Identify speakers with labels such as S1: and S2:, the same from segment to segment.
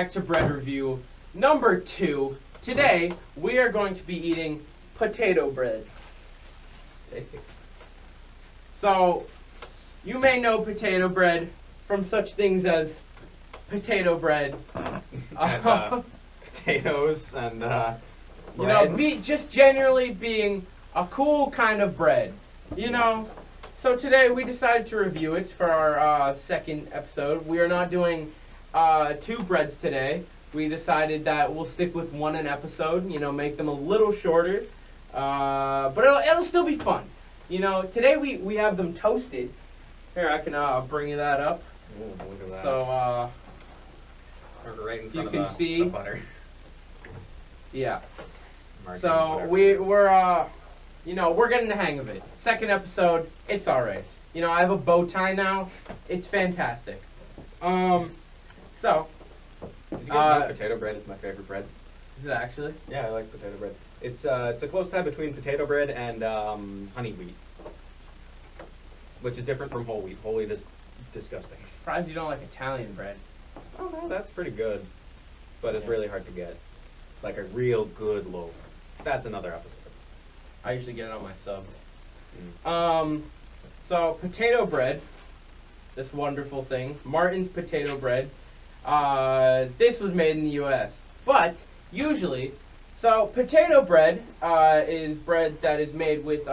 S1: back to bread review number 2. Today, we are going to be eating potato bread. Tasty. So, you may know potato bread from such things as potato bread.
S2: And, potatoes and
S1: you know, just generally being a cool kind of bread. You know, so today we decided to review it for our second episode. We are not doing 2 breads today. We decided that we'll stick with one an episode, you know, make them a little shorter. But it'll still be fun. You know, today we have them toasted. Here, I can bring you that up.
S2: Ooh, look at that.
S1: So,
S2: right in
S1: you
S2: front
S1: can
S2: of
S1: see.
S2: the butter.
S1: Yeah.
S2: Margarine,
S1: So
S2: whatever it
S1: we're
S2: is.
S1: you know, we're getting the hang of it. Second episode, it's all right. You know, I have a bow tie now. It's fantastic. So
S2: Did you guys know potato bread is my favorite bread?
S1: is it actually?
S2: Yeah, I like potato bread. It's a close tie between potato bread and honey wheat, which is different from whole wheat. Whole wheat is disgusting.
S1: Surprised you don't like Italian bread.
S2: Oh no, that's pretty good, but it's
S1: Yeah.
S2: really hard to get. Like a real good loaf. That's another episode.
S1: I usually get it on my subs.
S2: Mm.
S1: So potato bread, this wonderful thing, Martin's potato bread. This was made in the U.S., but usually, so potato bread is bread that is made with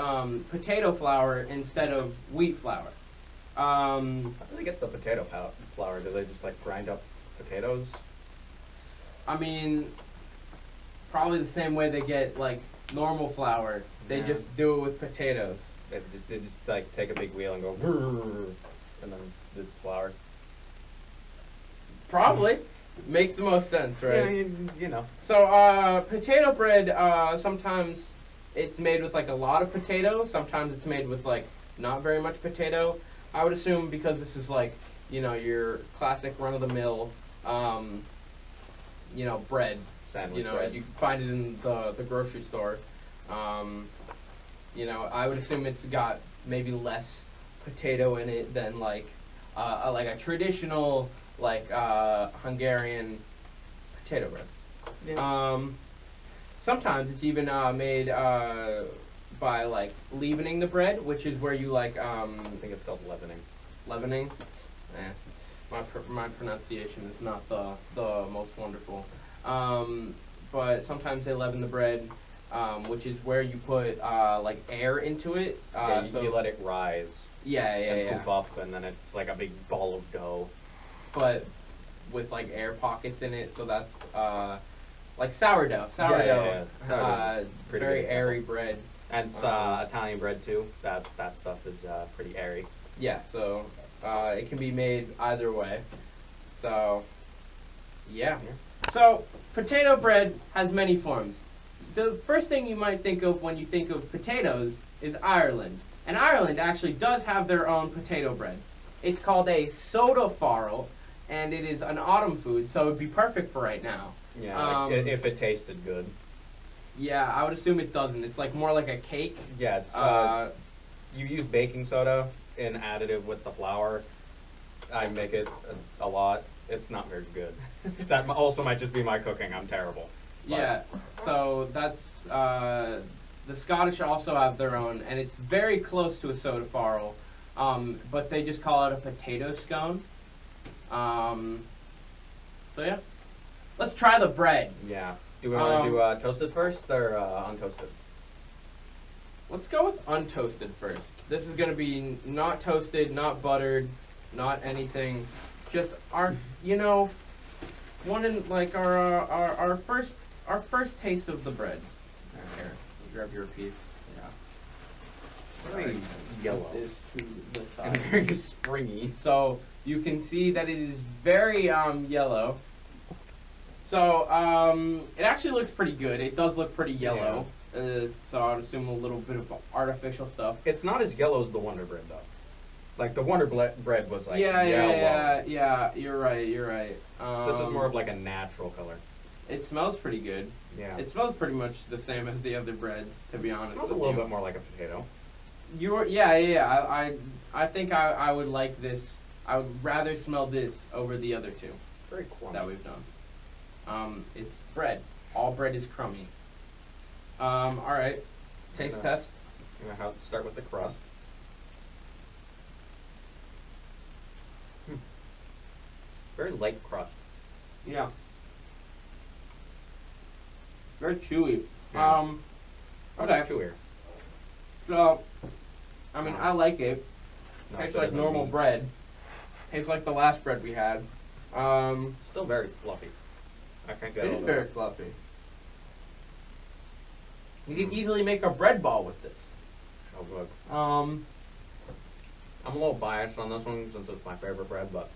S1: potato flour instead of wheat flour.
S2: How do they get the potato flour? Do they just like grind up potatoes?
S1: I mean, probably the same way they get like normal flour. They
S2: Yeah.
S1: just do it with potatoes.
S2: They just like take a big wheel and go, "Brrr," and then it's flour.
S1: Probably. Makes the most sense, right?
S2: Yeah, you know.
S1: So, potato bread, sometimes it's made with like a lot of potato. Sometimes it's made with like not very much potato. I would assume because this is like, you know, your classic run-of-the-mill, you know, bread.
S2: Sandwich
S1: You know,
S2: bread.
S1: you can find it in the grocery store. You know, I would assume it's got maybe less potato in it than like a traditional like Hungarian potato bread.
S2: Yeah.
S1: Sometimes it's even made by like leavening the bread, which is where you like
S2: I think it's called leavening.
S1: leavening. My pronunciation is not the most wonderful. But sometimes they leaven the bread, which is where you put like air into it.
S2: Yeah,
S1: So
S2: you let it rise
S1: yeah,
S2: and poof up, and then it's like a big ball of dough.
S1: But with like air pockets in it, so that's like sourdough.
S2: Yeah. Sourdough's pretty
S1: Very
S2: good
S1: airy
S2: example.
S1: bread.
S2: And Italian bread too. That stuff is pretty airy.
S1: Yeah, so it can be made either way. So yeah. So potato bread has many forms. The first thing you might think of when you think of potatoes is Ireland. And Ireland actually does have their own potato bread. It's called a soda farl, and it is an autumn food, so it would be perfect for right now.
S2: Yeah, like if it tasted good.
S1: Yeah, I would assume it doesn't. It's like more like a cake.
S2: Yeah, it's you use baking soda in additive with the flour. I make it a lot. It's not very good. That also might just be my cooking. I'm terrible. But
S1: Yeah, so that's the Scottish also have their own, and it's very close to a soda farl, but they just call it a potato scone. So yeah, let's try the bread.
S2: Yeah. Do we want to do toasted first or untoasted?
S1: Let's go with untoasted first. This is gonna be not toasted, not buttered, not anything. Just our, you know, one in like our first taste of the bread. Here, grab your piece. Yeah.
S2: Very yellow.
S1: Put this to the
S2: And
S1: side.
S2: very springy.
S1: So you can see that it is very yellow. So it actually looks pretty good. It does look pretty yellow. So I would assume a little bit of artificial stuff.
S2: It's not as yellow as the Wonder Bread though. Like the Wonder Bread was like
S1: yeah,
S2: yellow.
S1: yeah. You're right.
S2: This is more of like a natural color.
S1: It smells pretty good.
S2: Yeah.
S1: It smells pretty much the same as the other breads, to be honest.
S2: It smells a
S1: with
S2: little
S1: you.
S2: bit more like a potato.
S1: I think I would like this. I would rather smell this over the other two
S2: Very crummy.
S1: that we've done. It's bread. All bread is crummy. All right. Taste
S2: Yeah.
S1: test.
S2: I'm gonna have to start with the crust. Very light crust.
S1: Yeah. Very chewy.
S2: Yeah.
S1: Okay.
S2: Much chewier.
S1: So, I mean, I like it.
S2: No,
S1: Tastes
S2: better
S1: like
S2: than
S1: normal
S2: meat.
S1: bread. Tastes like the last bread we had.
S2: Still very fluffy. I can't get
S1: It is
S2: over
S1: very
S2: it.
S1: fluffy. You could easily make a bread ball with this.
S2: So good.
S1: Um,
S2: I'm a little biased on this one since it's my favorite bread, but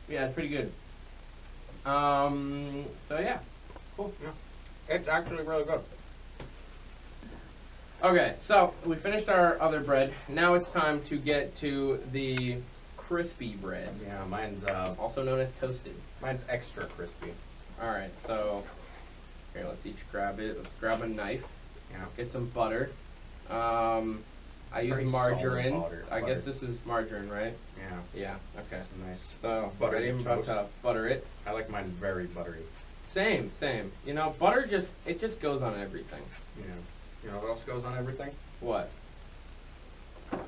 S1: yeah, it's pretty good. So yeah, cool.
S2: yeah, it's actually really good.
S1: Okay, so we finished our other bread. Now it's time to get to the crispy bread,
S2: Yeah,
S1: also known as toasted.
S2: mine's extra crispy.
S1: All right, so here, let's each grab it. Let's grab a knife.
S2: Yeah.
S1: Get some butter. I
S2: very
S1: use
S2: solid
S1: margarine.
S2: butter.
S1: I guess this is margarine, right?
S2: Yeah.
S1: Yeah. Okay.
S2: It's a nice.
S1: So
S2: Buttery
S1: ready? I'm about to
S2: toast.
S1: butter it.
S2: I like mine very buttery.
S1: Same. You know, butter just goes on everything.
S2: Yeah. You know what else goes on everything?
S1: What? Goes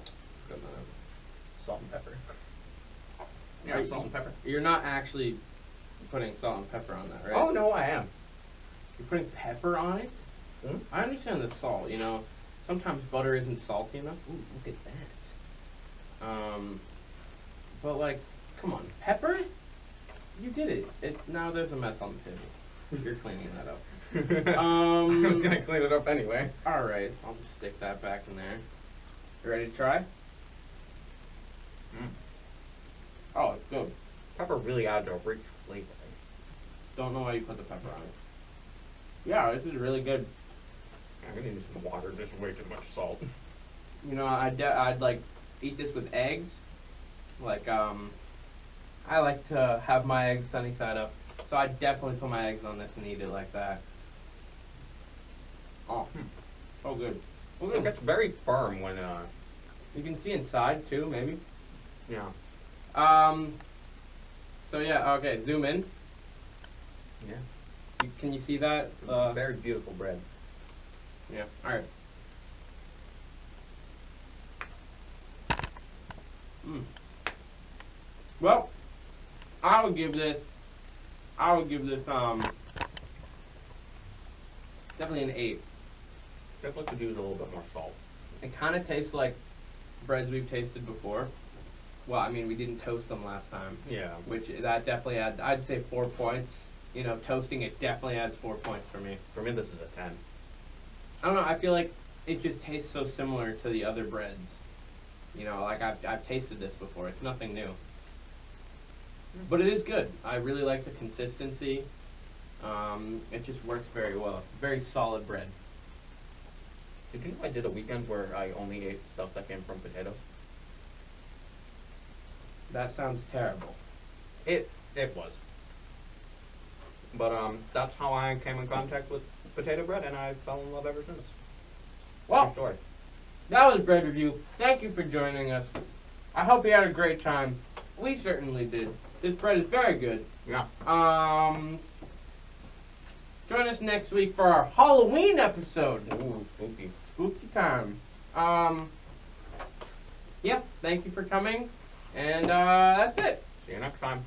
S1: on
S2: Salt and pepper.
S1: Are
S2: Yeah,
S1: you-
S2: salt and pepper.
S1: You're not actually putting salt and pepper on that, right?
S2: Oh no, I am.
S1: You're putting pepper on it?
S2: Hmm?
S1: I understand the salt, you know. Sometimes butter isn't salty enough. Ooh, look at that. But like, come on, pepper? You did it. Now there's a mess on the table. You're cleaning that up.
S2: I was gonna clean it up anyway.
S1: All right, I'll just stick that back in there. You ready to try?
S2: Mm.
S1: Oh, it's good.
S2: Pepper really adds a rich flavor.
S1: Don't know why you put the pepper on it. Yeah, this is really good.
S2: I'm gonna need some water. There's way too much salt.
S1: You know, I'd like eat this with eggs. Like I like to have my eggs sunny side up, so I definitely put my eggs on this and eat it like that. Oh, so good.
S2: It gets very firm when
S1: You can see inside too, maybe.
S2: yeah.
S1: So yeah, okay, zoom in.
S2: Yeah.
S1: Can you see that?
S2: Very beautiful bread.
S1: Yeah. All right. Well, I would give this definitely an 8.
S2: Definitely could use a little bit more salt.
S1: It kind of tastes like breads we've tasted before. Well, I mean, we didn't toast them last time,
S2: Yeah.
S1: which that definitely adds. I'd say 4 points. You know, toasting it definitely adds 4 points for me.
S2: For me, this is a 10.
S1: I don't know. I feel like it just tastes so similar to the other breads. You know, like I've tasted this before. It's nothing new. But it is good. I really like the consistency. It just works very well. Very solid bread.
S2: Did you know I did a weekend where I only ate stuff that came from potato?
S1: That sounds terrible.
S2: It was. But that's how I came in contact with potato bread, and I fell in love ever since. True
S1: Well,
S2: story.
S1: that was Bread Review. Thank you for joining us. I hope you had a great time. We certainly did. This bread is very good.
S2: Yeah.
S1: Join us next week for our Halloween episode.
S2: Ooh, spooky.
S1: Spooky time. Yeah, thank you for coming. And that's it.
S2: See you next time.